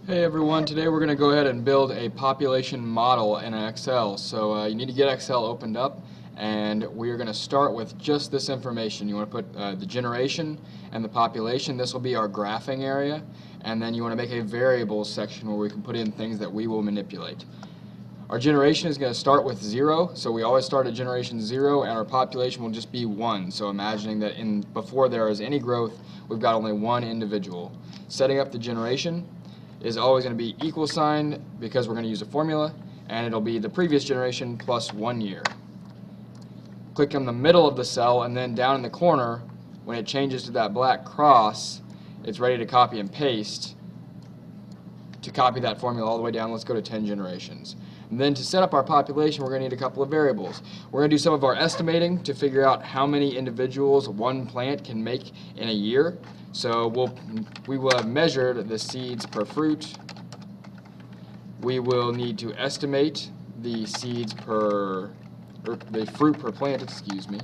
Hey everyone, today we're going to go ahead and build a population model in Excel. So you need to get Excel opened up, and we are going to start with just this information. You want to put the generation and the population. This will be our graphing area, and then you want to make a variables section where we can put in things that we will manipulate. Our generation is going to start with 0, so we always start at generation 0, and our population will just be 1. So imagining that before there is any growth, we've got only one individual. Setting up the generation is always going to be equal sign because we're going to use a formula, and it'll be the previous generation plus 1 year. Click in the middle of the cell, and then down in the corner, when it changes to that black cross, it's ready to copy and paste. To copy that formula all the way down, let's go to 10 generations. And then to set up our population, we're going to need a couple of variables. We're going to do some of our estimating to figure out how many individuals one plant can make in a year. So we will have measured the seeds per fruit. We will need to estimate the the fruit per plant, excuse me.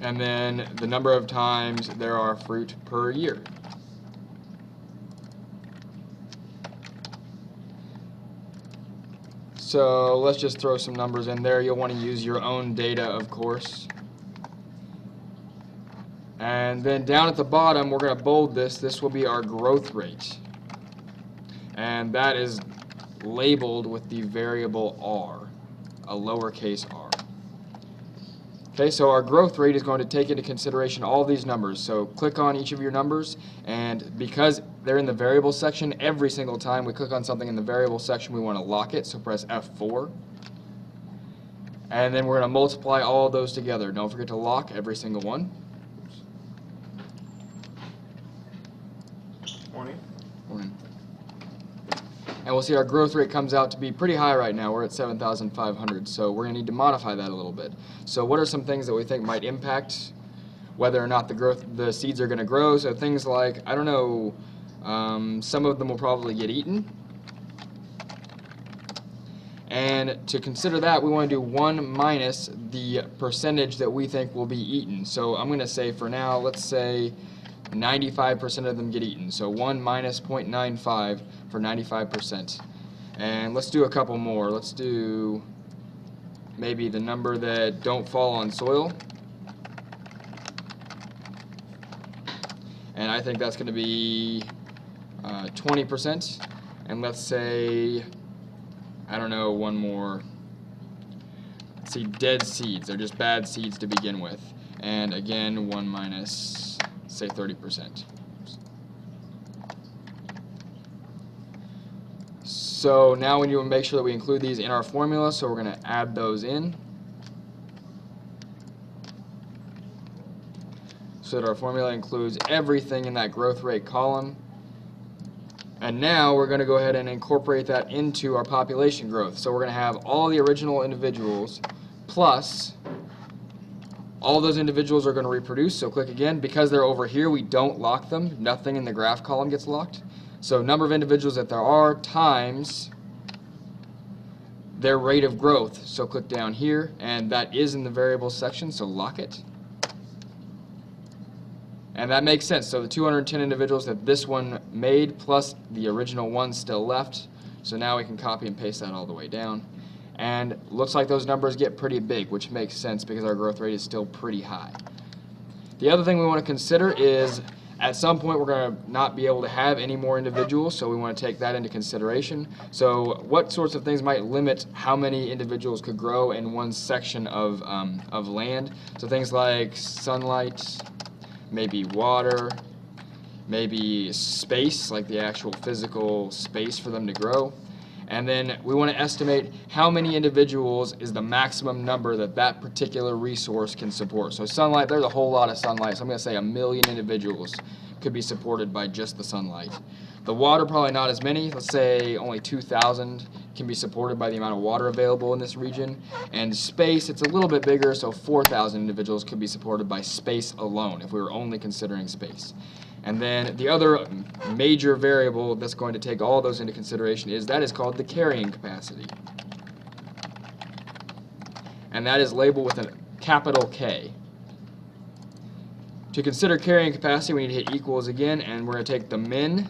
And then the number of times there are fruit per year. So let's just throw some numbers in there. You'll want to use your own data, of course. And then down at the bottom, we're going to bold this. This will be our growth rate. And that is labeled with the variable r, a lowercase r. Okay, so our growth rate is going to take into consideration all these numbers. So click on each of your numbers, and because they're in the variable section, every single time we click on something in the variable section, we want to lock it, so press F4. And then we're going to multiply all of those together. Don't forget to lock every single one. Morning. And we'll see our growth rate comes out to be pretty high right now. We're at 7,500, so we're going to need to modify that a little bit. So what are some things that we think might impact whether or not the seeds are going to grow? So things like, I don't know, some of them will probably get eaten. And to consider that, we want to do 1 minus the percentage that we think will be eaten. So I'm going to say for now, let's say 95% of them get eaten. So 1 minus 0.95 for 95%. And let's do a couple more. Let's do maybe the number that don't fall on soil. And I think that's going to be 20%. And let's say, I don't know, one more. Let's see, dead seeds. They're just bad seeds to begin with. And again, 1 minus, say 30%. So now we need to make sure that we include these in our formula, so we're going to add those in so that our formula includes everything in that growth rate column. And now we're going to go ahead and incorporate that into our population growth. So we're going to have all the original individuals plus all those individuals are going to reproduce. So click again. Because they're over here, we don't lock them. Nothing in the graph column gets locked. So number of individuals that there are times their rate of growth. So click down here, and that is in the variables section, so lock it. And that makes sense. So the 210 individuals that this one made plus the original one still left. So now we can copy and paste that all the way down. And looks like those numbers get pretty big, which makes sense because our growth rate is still pretty high. The other thing we want to consider is at some point we're going to not be able to have any more individuals, so we want to take that into consideration. So what sorts of things might limit how many individuals could grow in one section of land? So things like sunlight, maybe water, maybe space, like the actual physical space for them to grow. And then we want to estimate how many individuals is the maximum number that that particular resource can support. So sunlight, there's a whole lot of sunlight, so I'm going to say 1 million individuals could be supported by just the sunlight. The water, probably not as many. Let's say only 2,000 can be supported by the amount of water available in this region. And space, it's a little bit bigger, so 4,000 individuals could be supported by space alone if we were only considering space. And then the other major variable that's going to take all those into consideration is called the carrying capacity. And that is labeled with a capital K. To consider carrying capacity, we need to hit equals again, and we're going to take the min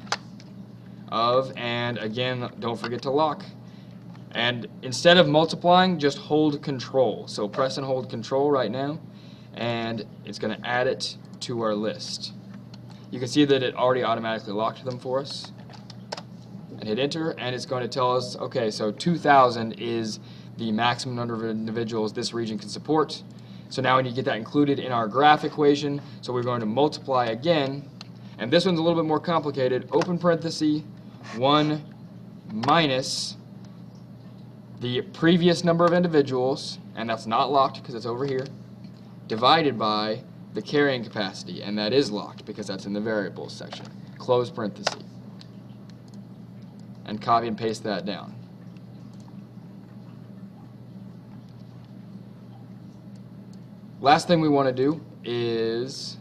of, and again, don't forget to lock. And instead of multiplying, just hold Control. So press and hold Control right now, and it's going to add it to our list. You can see that it already automatically locked them for us. And hit Enter, and it's going to tell us, okay, so 2,000 is the maximum number of individuals this region can support. So now we need to get that included in our graph equation. So we're going to multiply again, and this one's a little bit more complicated. Open parenthesis, 1 minus the previous number of individuals, and that's not locked because it's over here, divided by the carrying capacity, and that is locked because that's in the variables section. Close parenthesis. And copy and paste that down. Last thing we want to do is,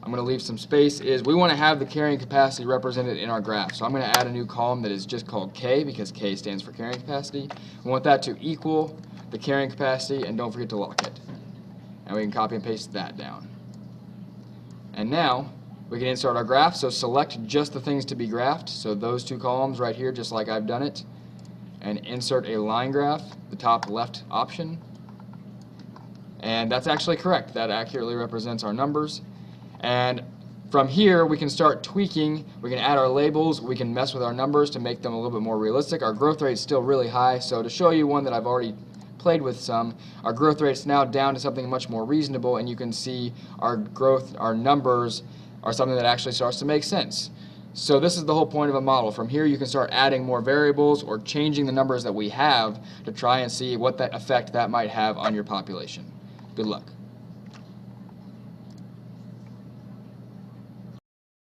I'm going to leave some space, is we want to have the carrying capacity represented in our graph. So I'm going to add a new column that is just called K, because K stands for carrying capacity. We want that to equal the carrying capacity, and don't forget to lock it. And we can copy and paste that down. And now we can insert our graph, so select just the things to be graphed, so those two columns right here, just like I've done it, and insert a line graph, the top left option. And that's actually correct. That accurately represents our numbers. And from here, we can start tweaking. We can add our labels. We can mess with our numbers to make them a little bit more realistic. Our growth rate is still really high, so to show you one that I've already played with some, our growth rate is now down to something much more reasonable, and you can see our growth, our numbers are something that actually starts to make sense. So this is the whole point of a model. From here you can start adding more variables or changing the numbers that we have to try and see what that effect that might have on your population. Good luck.